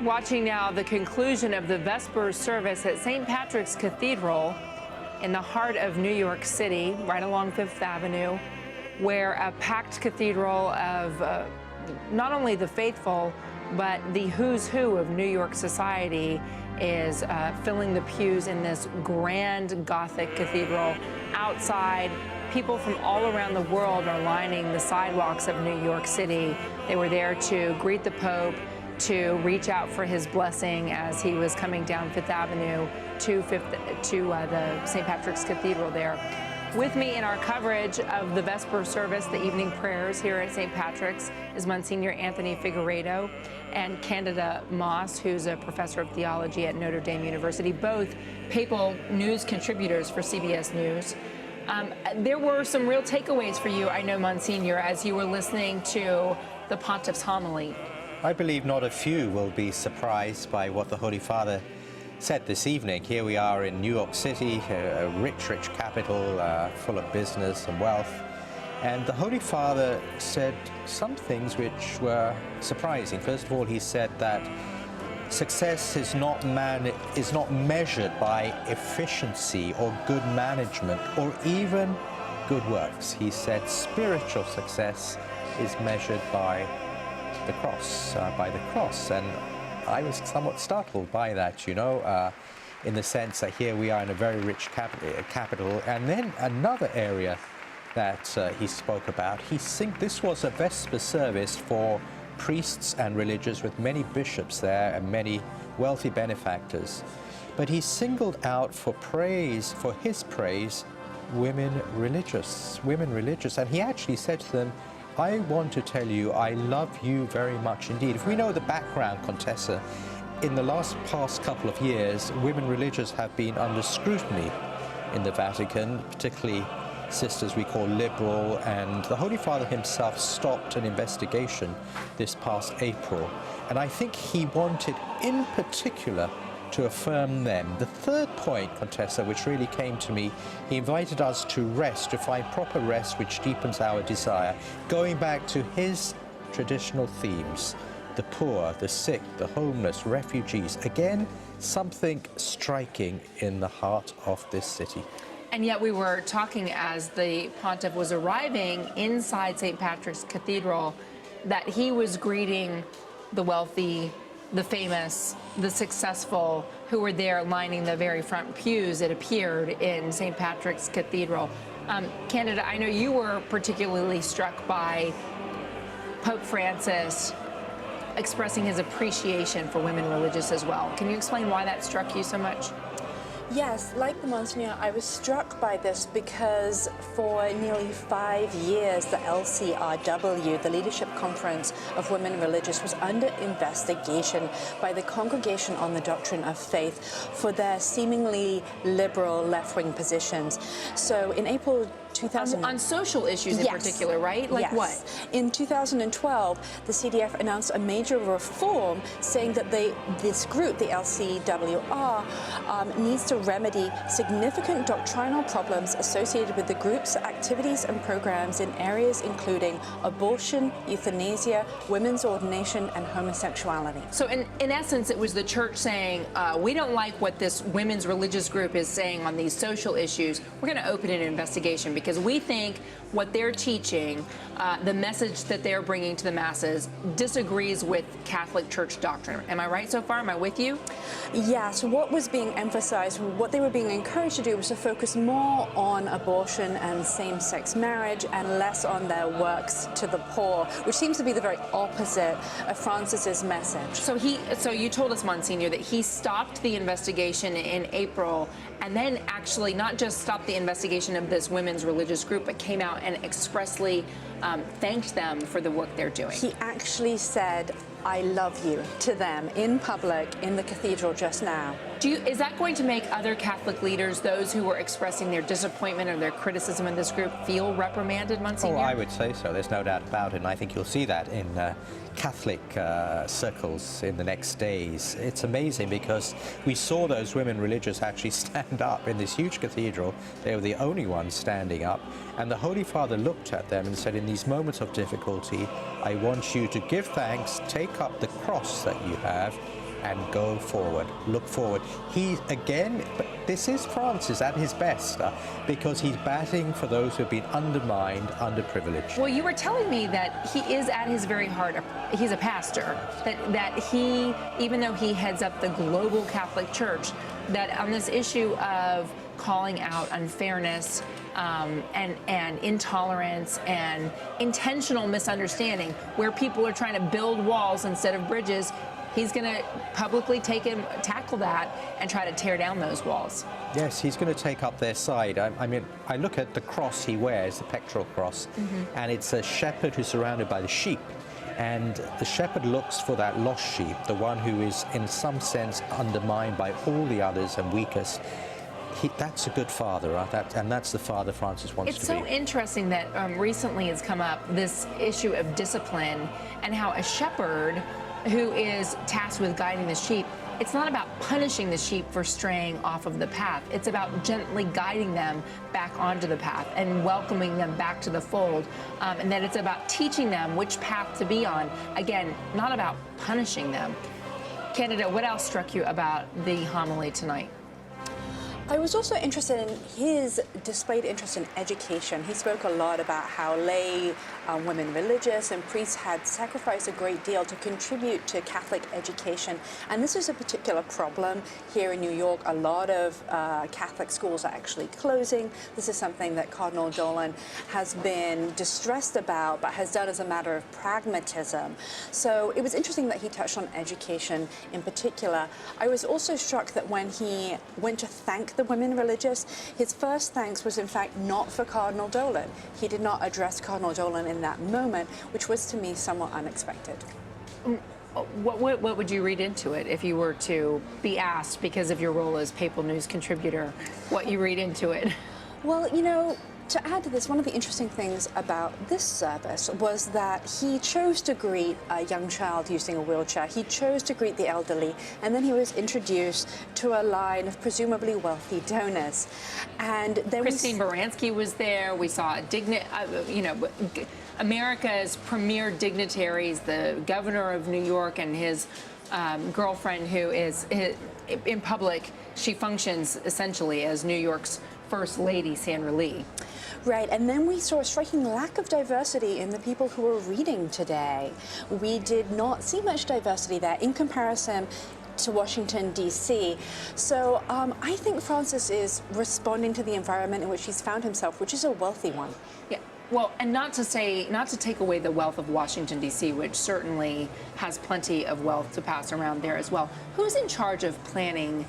Watching now the conclusion of the Vespers service at St. Patrick's Cathedral in the heart of New York City, right along Fifth Avenue, where a packed cathedral of not only the faithful, but the who's who of New York society is filling the pews in this grand Gothic cathedral. Outside, people from all around the world are lining the sidewalks of New York City. They were there to greet the Pope, to reach out for his blessing as he was coming down Fifth Avenue to the St. Patrick's Cathedral there. With me in our coverage of the Vesper service, the evening prayers here at St. Patrick's, is Monsignor Anthony Figueiredo and Candida Moss, who's a professor of theology at Notre Dame University, both papal news contributors for CBS News. There were some real takeaways for you, I know, Monsignor, as you were listening to the Pontiff's homily. I believe not a few will be surprised by what the Holy Father said this evening. Here we are in New York City, a rich, rich capital full of business and wealth. And the Holy Father said some things which were surprising. First of all, he said that success is not measured by efficiency or good management or even good works. He said spiritual success is measured by the cross, and I was somewhat startled by that, you know, in the sense that here we are in a very rich capital. And then another area that he spoke about, this was a Vesper service for priests and religious with many bishops there and many wealthy benefactors. But he singled out for his praise, women religious. And he actually said to them, I want to tell you, I love you very much indeed. If we know the background, Contessa, in the past couple of years, women religious have been under scrutiny in the Vatican, particularly sisters we call liberal, and the Holy Father himself stopped an investigation this past April. And I think he wanted, in particular, to affirm them. The third point, Contessa, which really came to me, he invited us to rest, to find proper rest which deepens our desire, going back to his traditional themes, the poor, the sick, the homeless, refugees. Again, something striking in the heart of this city. And yet we were talking as the Pontiff was arriving inside St. Patrick's Cathedral that he was greeting the wealthy, the famous, the successful, who were there lining the very front pews, it appeared, in St. Patrick's Cathedral. Candida, I know you were particularly struck by Pope Francis expressing his appreciation for women religious as well. Can you explain why that struck you so much? Yes, like the Monsignor, I was struck by this because for nearly 5 years, the LCRW, the Leadership Conference of Women Religious, was under investigation by the Congregation on the Doctrine of Faith for their seemingly liberal left-wing positions. So in April 2000... On social issues in particular, right? Like what? In 2012, the CDF announced a major reform saying that this group, the LCWR, needs to remedy significant doctrinal problems associated with the group's activities and programs in areas including abortion, euthanasia, women's ordination, and homosexuality. So in essence, it was the church saying, we don't like what this women's religious group is saying on these social issues. We're going to open an investigation because we think what they're teaching, the message that they're bringing to the masses, disagrees with Catholic Church doctrine. Am I right so far? Am I with you? Yes. What was being emphasized, what they were being encouraged to do was to focus more on abortion and same-sex marriage and less on their works to the poor, which seems to be the very opposite of Francis's message. So you told us, Monsignor, that he stopped the investigation in April and then actually not just stopped the investigation of this women's religious group, but came out and expressly thanked them for the work they're doing. He actually said, I love you, to them in public in the cathedral just now. Is that going to make other Catholic leaders, those who were expressing their disappointment or their criticism of this group, feel reprimanded, Monsignor? Oh, I would say so. There's no doubt about it, and I think you'll see that in Catholic circles in the next days. It's amazing because we saw those women religious actually stand up in this huge cathedral. They were the only ones standing up, and the Holy Father looked at them and said, in these moments of difficulty, I want you to give thanks, take up the cross that you have, and go forward, look forward. He, again, but this is Francis at his best, because he's batting for those who have been undermined, underprivileged. Well, you were telling me that he is at his very heart, he's a pastor, that he, even though he heads up the global Catholic Church, that on this issue of calling out unfairness and intolerance and intentional misunderstanding, where people are trying to build walls instead of bridges, he's going to publicly tackle that and try to tear down those walls. Yes, he's going to take up their side. I mean, I look at the cross he wears, the pectoral cross, and it's a shepherd who's surrounded by the sheep. And the shepherd looks for that lost sheep, the one who is in some sense undermined by all the others and weakest. That's a good father, and that's the father Francis wants to be. It's so interesting that recently has come up this issue of discipline and how a shepherd who is tasked with guiding the sheep, it's not about punishing the sheep for straying off of the path. It's about gently guiding them back onto the path and welcoming them back to the fold, and that it's about teaching them which path to be on. Again, not about punishing them. Candida, what else struck you about the homily tonight? I was also interested in his displayed interest in education. He spoke a lot about how lay women religious and priests had sacrificed a great deal to contribute to Catholic education. And this is a particular problem here in New York. A lot of Catholic schools are actually closing. This is something that Cardinal Dolan has been distressed about, but has done as a matter of pragmatism. So it was interesting that he touched on education in particular. I was also struck that when he went to thank the women religious, his first thanks was in fact not for Cardinal Dolan. He did not address Cardinal Dolan in that moment, which was to me somewhat unexpected. What would you read into it if you were to be asked, because of your role as Papal News contributor, what you read into it? Well, you know, to add to this, one of the interesting things about this service was that he chose to greet a young child using a wheelchair. He chose to greet the elderly, and then he was introduced to a line of presumably wealthy donors. And then Christine Baranski was there. We saw America's premier dignitaries, the governor of New York and his girlfriend, who is in public. She functions essentially as New York's First Lady, Sandra Lee. Right, and then we saw a striking lack of diversity in the people who were reading today. We did not see much diversity there in comparison to Washington, D.C. So I think Francis is responding to the environment in which he's found himself, which is a wealthy one. Yeah. Well, and not to take away the wealth of Washington, D.C., which certainly has plenty of wealth to pass around there as well. Who's in charge of planning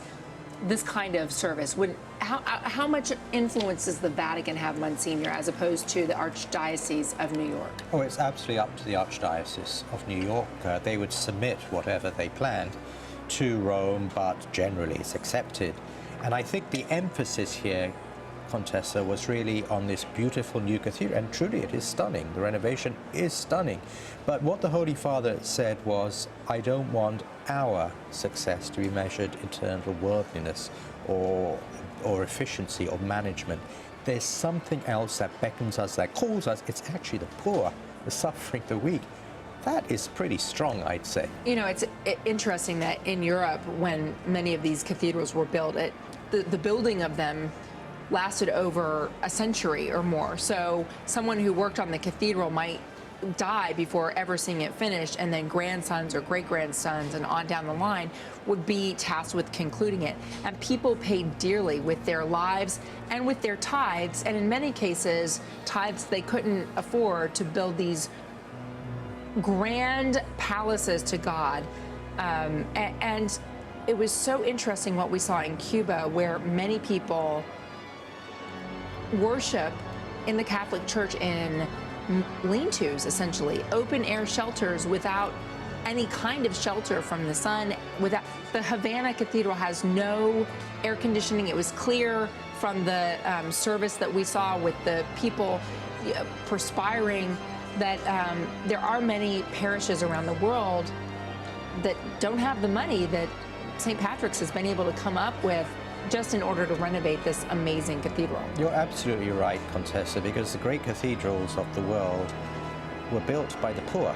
this kind of service? How much influence does the Vatican have, Monsignor, as opposed to the Archdiocese of New York? Oh, it's absolutely up to the Archdiocese of New York. They would submit whatever they planned to Rome, but generally it's accepted. And I think the emphasis here, Contessa, was really on this beautiful new cathedral, and truly it is stunning. The renovation is stunning. But what the Holy Father said was, I don't want our success to be measured in terms of worldliness or efficiency or management. There's something else that beckons us, that calls us. It's actually the poor, the suffering, the weak. That is pretty strong, I'd say. You know, it's interesting that in Europe, when many of these cathedrals were built, the building of them lasted over a century or more. So someone who worked on the cathedral might die before ever seeing it finished, and then grandsons or great-grandsons and on down the line would be tasked with concluding it. And people paid dearly with their lives and with their tithes, and in many cases, tithes they couldn't afford to build these grand palaces to God. And it was so interesting what we saw in Cuba, where many people worship in the Catholic Church in lean-tos, essentially, open-air shelters without any kind of shelter from the sun. Without the Havana Cathedral has no air conditioning. It was clear from the service that we saw with the people perspiring that there are many parishes around the world that don't have the money that St. Patrick's has been able to come up with just in order to renovate this amazing cathedral. You're absolutely right, Contessa, because the great cathedrals of the world were built by the poor.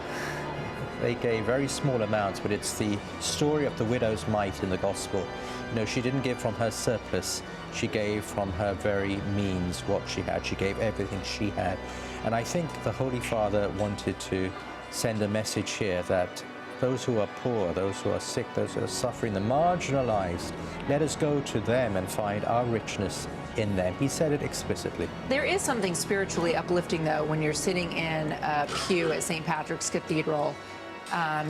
They gave very small amounts, but it's the story of the widow's mite in the gospel. You know, she didn't give from her surplus. She gave from her very means what she had. She gave everything she had. And I think the Holy Father wanted to send a message here that those who are poor, those who are sick, those who are suffering, the marginalized, let us go to them and find our richness in them. He said it explicitly. There is something spiritually uplifting, though, when you're sitting in a pew at St. Patrick's Cathedral,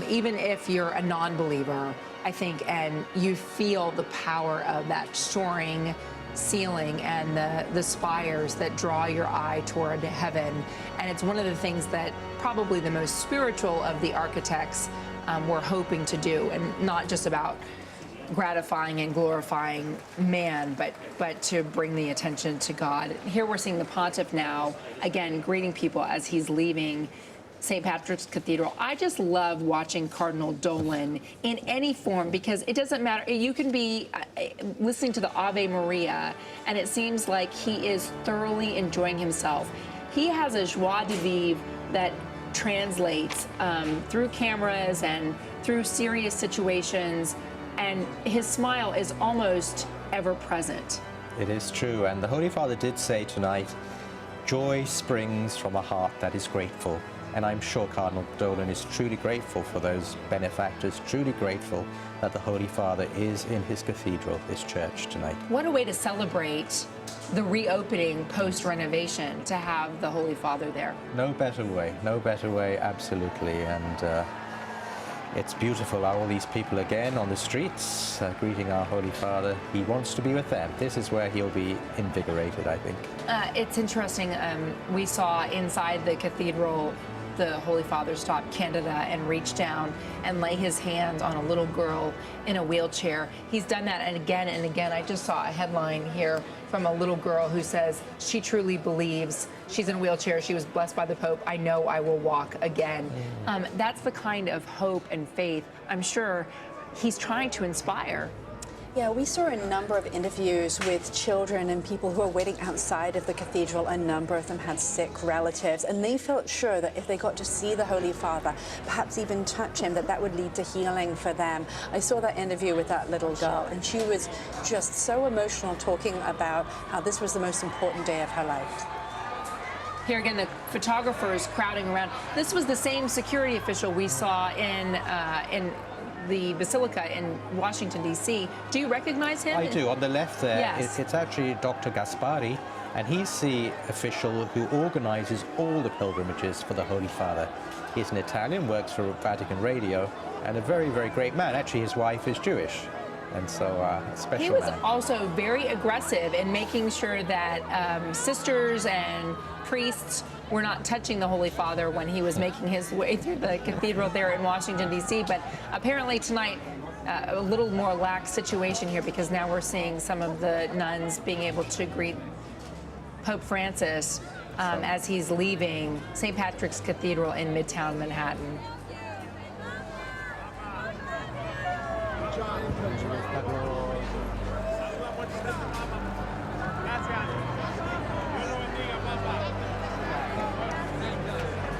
even if you're a non-believer, I think, and you feel the power of that soaring ceiling and the spires that draw your eye toward heaven. And it's one of the things that probably the most spiritual of the architects were hoping to do, and not just about gratifying and glorifying man, but to bring the attention to God. Here we're seeing the pontiff now, again, greeting people as he's leaving St. Patrick's Cathedral. I just love watching Cardinal Dolan in any form, because it doesn't matter. You can be listening to the Ave Maria, and it seems like he is thoroughly enjoying himself. He has a joie de vivre that translates through cameras and through serious situations, and his smile is almost ever present. It is true, and the Holy Father did say tonight, joy springs from a heart that is grateful. And I'm sure Cardinal Dolan is truly grateful for those benefactors, truly grateful that the Holy Father is in his cathedral, this church tonight. What a way to celebrate the reopening post-renovation, to have the Holy Father there. No better way, absolutely. And it's beautiful, all these people again on the streets, greeting our Holy Father. He wants to be with them. This is where he'll be invigorated, I think. It's interesting. We saw inside the cathedral, the Holy Father stop Candida and reach down and lay his hands on a little girl in a wheelchair. He's done that and again. I just saw a headline here from a little girl who says she truly believes. She's in a wheelchair. She was blessed by the Pope. I know I will walk again. That's the kind of hope and faith I'm sure he's trying to inspire. Yeah, we saw a number of interviews with children and people who were waiting outside of the cathedral. A number of them had sick relatives, and they felt sure that if they got to see the Holy Father, perhaps even touch him, that would lead to healing for them. I saw that interview with that little girl, and she was just so emotional, talking about how this was the most important day of her life. Here again, the photographers crowding around. This was the same security official we saw in the Basilica in Washington, D.C. Do you recognize him? I do. On the left there, yes. It's actually Dr. Gaspari, and he's the official who organizes all the pilgrimages for the Holy Father. He's an Italian, works for Vatican Radio, and a very, very great man. Actually, his wife is Jewish, and so a special man. He was also very aggressive in making sure that sisters and priests were not touching the Holy Father when he was making his way through the cathedral there in Washington, D.C. But apparently tonight, a little more lax situation here, because now we're seeing some of the nuns being able to greet Pope Francis as he's leaving St. Patrick's Cathedral in Midtown Manhattan.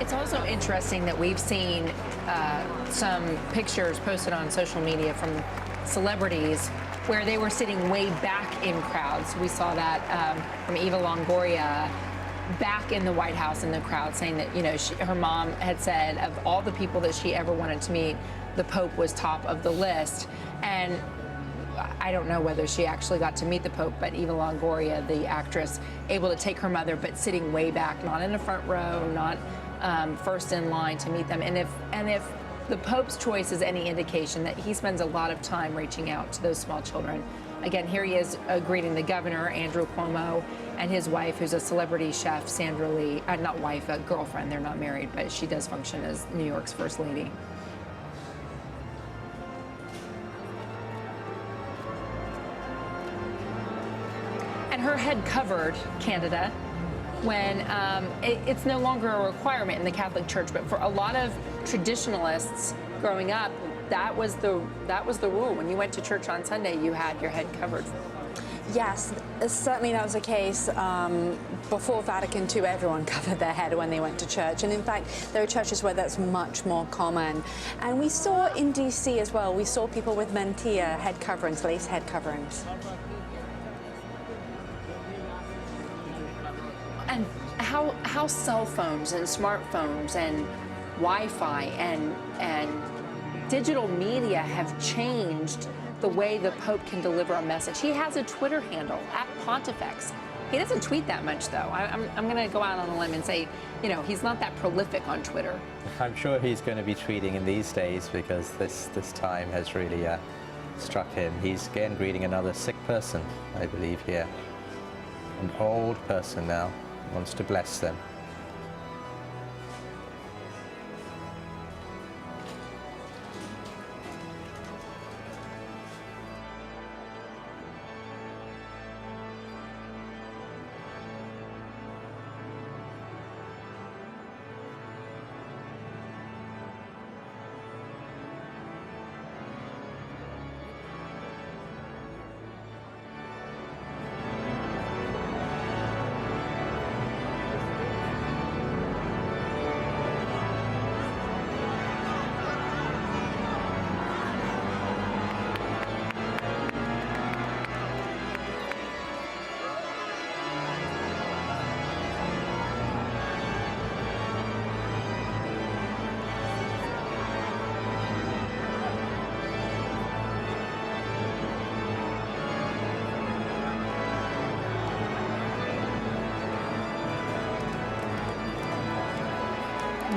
It's also interesting that we've seen some pictures posted on social media from celebrities where they were sitting way back in crowds. We saw that from Eva Longoria back in the White House in the crowd, saying that, you know, her mom had said of all the people that she ever wanted to meet, the Pope was top of the list. And I don't know whether she actually got to meet the Pope, but Eva Longoria, the actress, able to take her mother, but sitting way back, not in the front row, not first in line to meet them. And if the Pope's choice is any indication, that he spends a lot of time reaching out to those small children. Again, here he is greeting the governor, Andrew Cuomo, and his wife, who's a celebrity chef, Sandra Lee. Not wife, a girlfriend. They're not married, but she does function as New York's First Lady. And her head covered, Candida, when it's no longer a requirement in the Catholic Church, but for a lot of traditionalists growing up, that was the rule. When you went to church on Sunday, you had your head covered. Yes, certainly that was the case. Before Vatican II, everyone covered their head when they went to church. And in fact, there are churches where that's much more common. And we saw in DC as well, we saw people with mantilla head coverings, lace head coverings. And how cell phones and smartphones and Wi-Fi and digital media have changed the way the Pope can deliver a message. He has a Twitter handle, @Pontifex. He doesn't tweet that much, though. I'm going to go out on a limb and say, you know, he's not that prolific on Twitter. I'm sure he's going to be tweeting in these days because this time has really struck him. He's again greeting another sick person, I believe, here. An old person now, wants to bless them.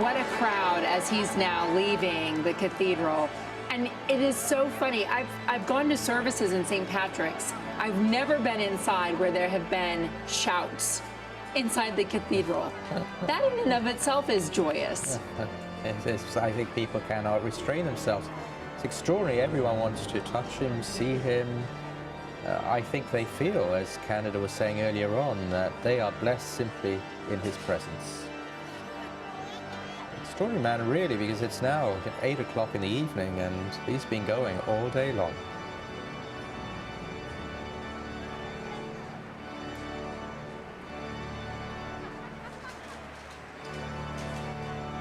What a crowd as he's now leaving the cathedral. And it is so funny. I've gone to services in St. Patrick's. I've never been inside where there have been shouts inside the cathedral. That in and of itself is joyous. I think people cannot restrain themselves. It's extraordinary. Everyone wants to touch him, see him. I think they feel, as Candida was saying earlier on, that they are blessed simply in his presence. Extraordinary man, really, because it's now 8 o'clock in the evening and he's been going all day long.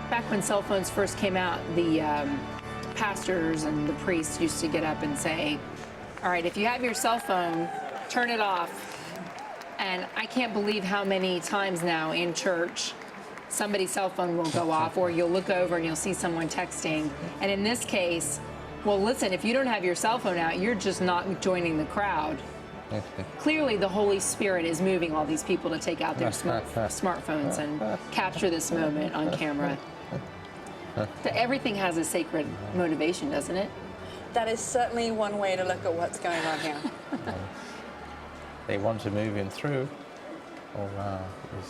Back when cell phones first came out, the pastors and the priests used to get up and say, all right, if you have your cell phone, turn it off. And I can't believe how many times now in church somebody's cell phone will go off, or you'll look over and you'll see someone texting. And in this case, well, listen, if you don't have your cell phone out, you're just not joining the crowd. Clearly, the Holy Spirit is moving all these people to take out their smartphones and capture this moment on camera. Everything has a sacred motivation, doesn't it? That is certainly one way to look at what's going on here. They want to move him through.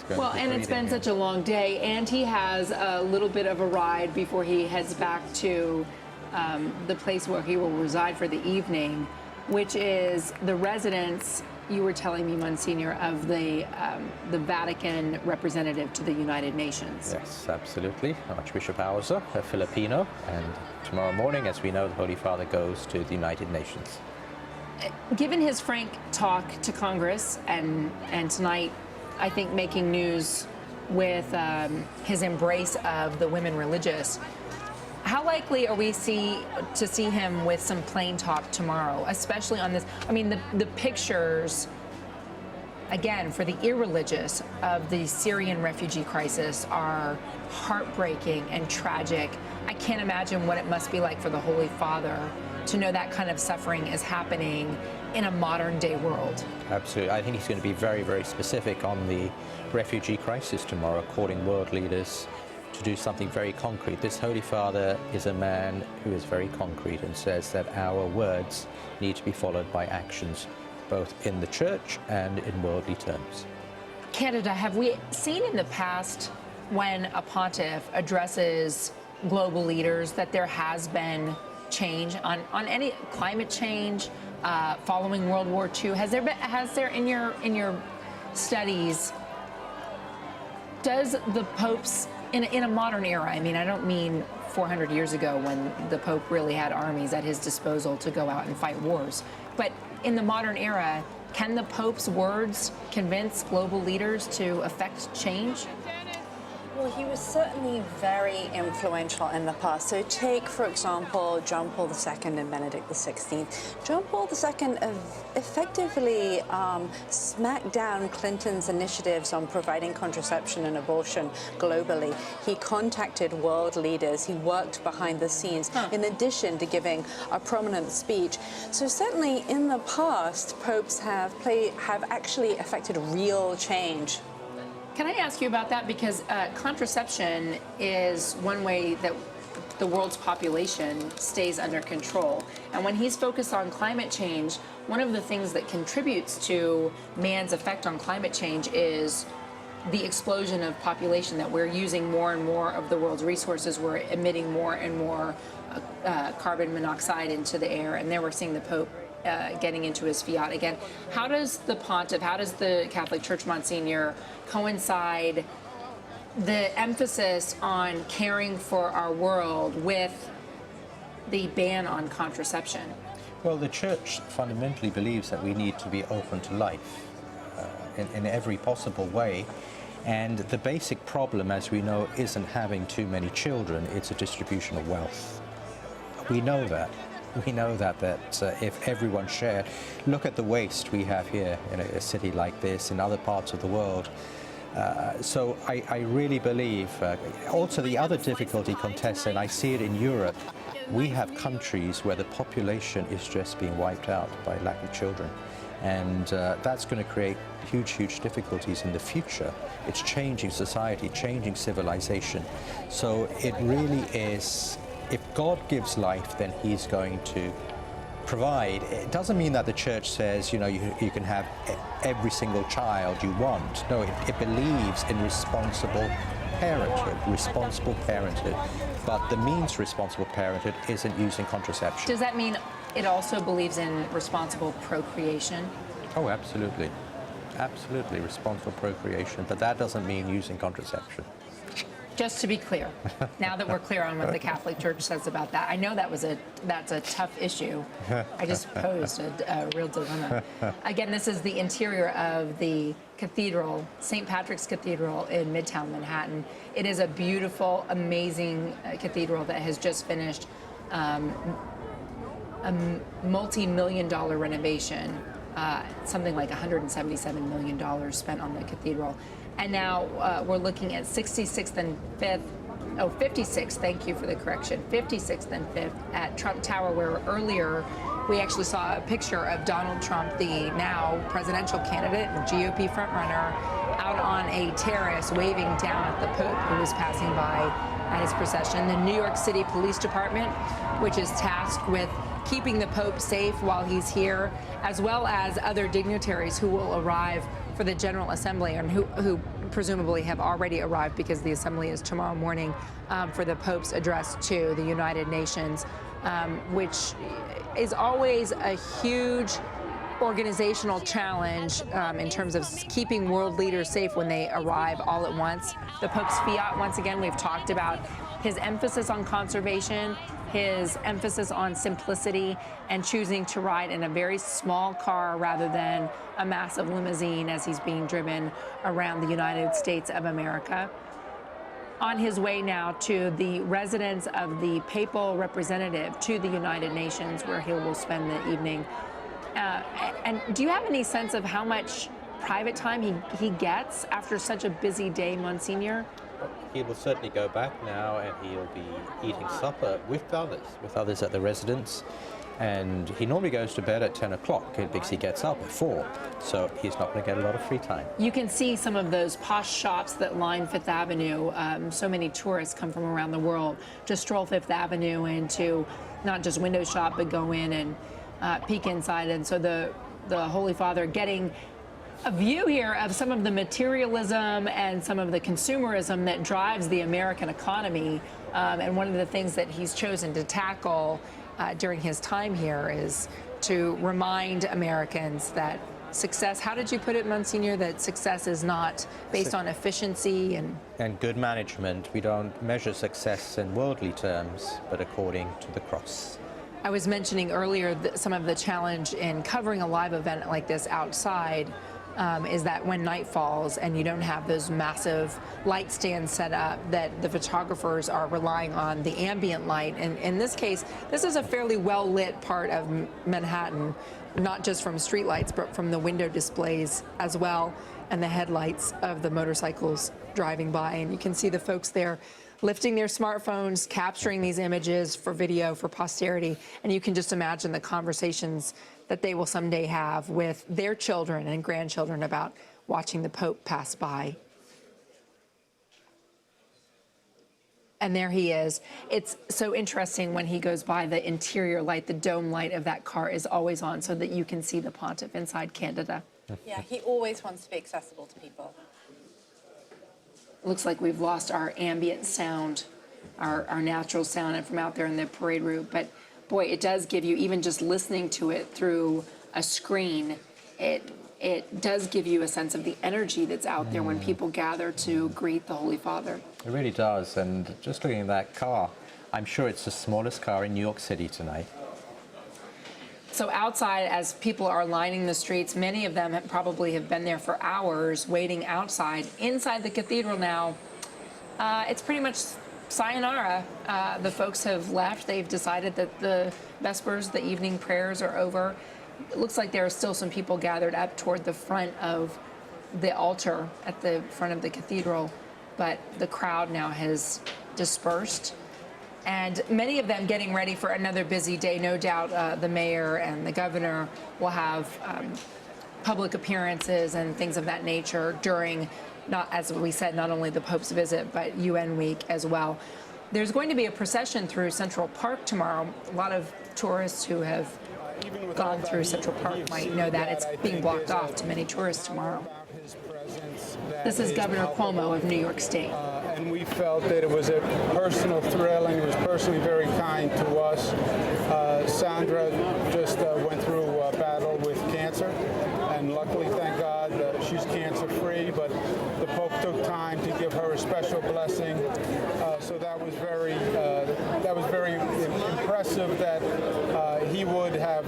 Well, and it's been such a long day, and he has a little bit of a ride before he heads back to the place where he will reside for the evening, which is the residence, you were telling me, Monsignor, of the Vatican representative to the United Nations. Yes, absolutely. Archbishop Auser, a Filipino, and tomorrow morning, as we know, the Holy Father goes to the United Nations. Given his frank talk to Congress and tonight, I think, making news with his embrace of the women religious, how likely are we to see him with some plain talk tomorrow, especially on this? I mean, the pictures, again, for the irreligious of the Syrian refugee crisis are heartbreaking and tragic. I can't imagine what it must be like for the Holy Father to know that kind of suffering is happening in a modern day world. Absolutely. I think he's going to be very, very specific on the refugee crisis tomorrow, calling world leaders to do something very concrete. This Holy Father is a man who is very concrete and says that our words need to be followed by actions, both in the church and in worldly terms. Candida, have we seen in the past when a pontiff addresses global leaders that there has been change on any climate change following World War II? Has there in your studies, does the popes in a modern era, I mean, I don't mean 400 years ago when the Pope really had armies at his disposal to go out and fight wars, but in the modern era, Can the Pope's words convince global leaders to effect change? Well, he was certainly very influential in the past. So take, for example, John Paul II and Benedict XVI. John Paul II effectively smacked down Clinton's initiatives on providing contraception and abortion globally. He contacted world leaders. He worked behind the scenes, in addition to giving a prominent speech. So certainly in the past, popes have actually affected real change. Can I ask you about that? Because contraception is one way that the world's population stays under control. And when he's focused on climate change, one of the things that contributes to man's effect on climate change is the explosion of population, that we're using more and more of the world's resources. We're emitting more and more carbon monoxide into the air. And there we're seeing the Pope getting into his fiat again. How does the pontiff, how does the Catholic Church, Monsignor, coincide the emphasis on caring for our world with the ban on contraception? Well, the Church fundamentally believes that we need to be open to life in every possible way. And the basic problem, as we know, isn't having too many children, it's a distribution of wealth. We know that. We know that if everyone shared, look at the waste we have here in a city like this, in other parts of the world. So I really believe, also the other difficulty, Contessa, and I see it in Europe, we have countries where the population is just being wiped out by lack of children. And that's going to create huge difficulties in the future. It's changing society, changing civilization. So it really is, if God gives life, then he's going to provide. It doesn't mean that the Church says, you can have every single child you want. No, it believes in responsible parenthood. But the means to responsible parenthood isn't using contraception. Does that mean it also believes in responsible procreation? Oh, absolutely. Absolutely, responsible procreation. But that doesn't mean using contraception. Just to be clear, now that we're clear on what the Catholic Church says about that, I know that's a tough issue. I just posed a real dilemma. Again, this is the interior of the cathedral, St. Patrick's Cathedral in Midtown Manhattan. It is a beautiful, amazing cathedral that has just finished a multi-million-dollar renovation, something like $177 million spent on the cathedral. And now we're looking at 66th and 5th, 56th, thank you for the correction, 56th and 5th at Trump Tower, where earlier we actually saw a picture of Donald Trump, the now presidential candidate and GOP frontrunner, out on a terrace waving down at the Pope who was passing by at his procession. The New York City Police Department, which is tasked with keeping the Pope safe while he's here, as well as other dignitaries who will arrive for the General Assembly and who presumably have already arrived, because the Assembly is tomorrow morning, for the Pope's address to the United Nations, which is always a huge organizational challenge in terms of keeping world leaders safe when they arrive all at once. The Pope's fiat, once again, we've talked about his emphasis on conservation, his emphasis on simplicity, and choosing to ride in a very small car rather than a massive limousine as he's being driven around the United States of America. On his way now to the residence of the papal representative to the United Nations, where he will spend the evening. And do you have any sense of how much private time he gets after such a busy day, Monsignor? He will certainly go back now, and he'll be eating supper with others at the residence. And he normally goes to bed at 10 o'clock because he gets up at 4, so he's not going to get a lot of free time. You can see some of those posh shops that line Fifth Avenue. So many tourists come from around the world to stroll Fifth Avenue and to not just window shop, but go in and peek inside. And so the Holy Father getting a view here of some of the materialism and some of the consumerism that drives the American economy. And one of the things that he's chosen to tackle during his time here is to remind Americans that success, how did you put it, Monsignor, that success is not based on efficiency and good management. We don't measure success in worldly terms, but according to the cross. I was mentioning earlier some of the challenge in covering a live event like this outside is that when night falls and you don't have those massive light stands set up, that the photographers are relying on the ambient light. And in this case, this is a fairly well-lit part of Manhattan, not just from streetlights, but from the window displays as well, and the headlights of the motorcycles driving by. And you can see the folks there lifting their smartphones, capturing these images for video, for posterity. And you can just imagine the conversations that they will someday have with their children and grandchildren about watching the Pope pass by. And there he is. It's so interesting when he goes by, the interior light, the dome light of that car is always on so that you can see the pontiff inside Candida. Yeah, he always wants to be accessible to people. Looks like we've lost our ambient sound, our natural sound from out there in the parade route. But boy, it does give you, even just listening to it through a screen, it does give you a sense of the energy that's out there when people gather to greet the Holy Father. It really does. And just looking at that car, I'm sure it's the smallest car in New York City tonight. So outside, as people are lining the streets, many of them probably have been there for hours waiting outside. Inside the cathedral now, it's pretty much sayonara. The folks have left. They've decided that the Vespers, the evening prayers, are over. It looks like there are still some people gathered up toward the front of the altar at the front of the cathedral, but the crowd now has dispersed. And many of them getting ready for another busy day. No doubt the mayor and the governor will have public appearances and things of that nature during, not, as we said, not only the Pope's visit, but UN week as well. There's going to be a procession through Central Park tomorrow. A lot of tourists who have gone through Central Park might know that it's being blocked off to many tourists tomorrow. This is Governor Cuomo of New York State. And we felt that it was a personal thrill, and it was personally very kind to us. Sandra just went through a battle with cancer, and luckily, thank God, she's cancer-free, but the Pope took time to give her a special blessing. So that was very impressive that he would have,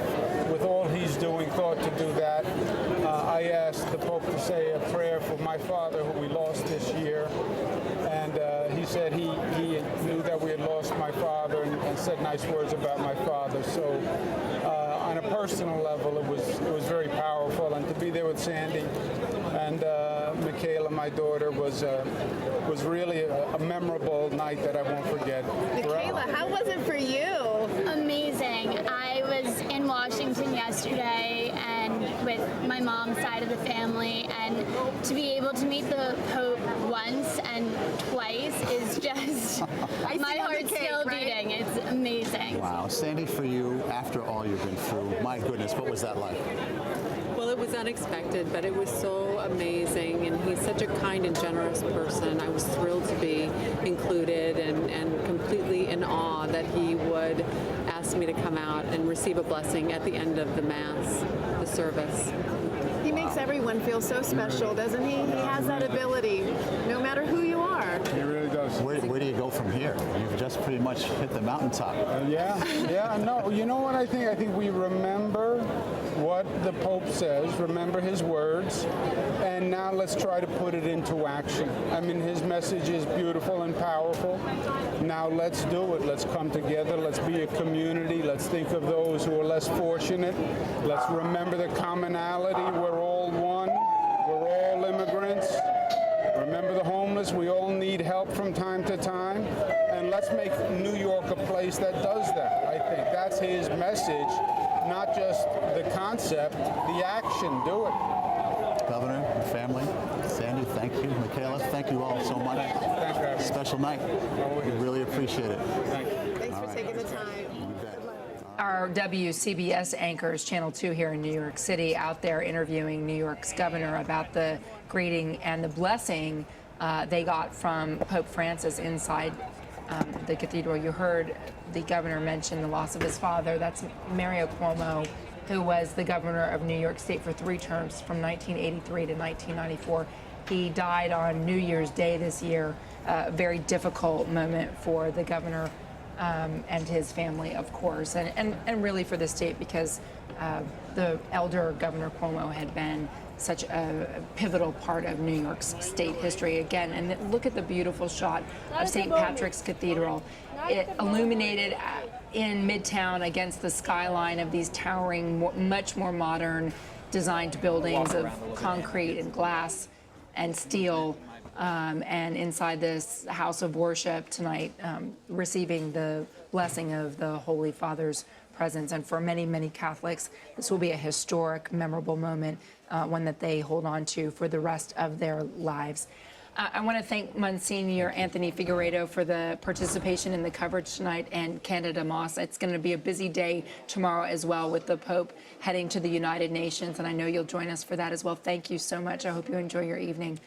with all he's doing, thought to do that. I asked the Pope to say a prayer for my father, who we lost this year, and he said he knew that we had lost my father and said nice words about my father. So on a personal level, it was very powerful, and to be there with Sandy and Michaela, my daughter, was really a memorable night that I won't forget. Michaela, how was it for you? Amazing. I was in Washington yesterday and with my mom's side of the family, and to be able to meet the Pope once and twice is just my heart's still beating. It's amazing. Wow. Sandy, for you, after all you've been through, my goodness, what was that like? Well, it was unexpected, but it was so amazing, and he's such a kind and generous person. I was thrilled to be included and completely in awe that he would ask me to come out and receive a blessing at the end of the Mass, the service. He makes everyone feel so special, doesn't he? He has that ability, no matter who you are. He really does. Where do you go from here? You've just pretty much hit the mountaintop. No, you know what I think? I think we remember what the Pope says, remember his words, and now let's try to put it into action. I mean, his message is beautiful and powerful. Now let's do it. Let's come together. Let's be a community. Let's think of those who are less fortunate. Let's remember the commonality. We're all one. We're all immigrants. Remember the homeless. We all need help from time to time. And let's make New York a place that does that. I think that's his message, not just the concept, the action. Do it. Governor and family, Sandy, thank you. Michaela, thank you all so much. Thanks for having me. Special night. We really appreciate it. Thanks for taking the time. You bet. Our WCBS anchors, Channel 2 here in New York City, out there interviewing New York's governor about the greeting and the blessing they got from Pope Francis inside the cathedral. You heard the governor mention the loss of his father. That's Mario Cuomo, who was the governor of New York State for 3 terms from 1983 to 1994. He died on New Year's Day this year, a very difficult moment for the governor and his family, of course, and really for the state, because the elder Governor Cuomo had been such a pivotal part of New York's state history again. And look at the beautiful shot of St. Patrick's Cathedral. It illuminated in Midtown against the skyline of these towering, much more modern designed buildings of concrete and glass and steel. And inside this house of worship tonight, receiving the blessing of the Holy Father's presence. And for many, many Catholics, this will be a historic, memorable moment, one that they hold on to for the rest of their lives. I want to thank Monsignor Anthony Figueiredo for the participation in the coverage tonight, and Candida Moss. It's going to be a busy day tomorrow as well, with the Pope heading to the United Nations, and I know you'll join us for that as well. Thank you so much. I hope you enjoy your evening.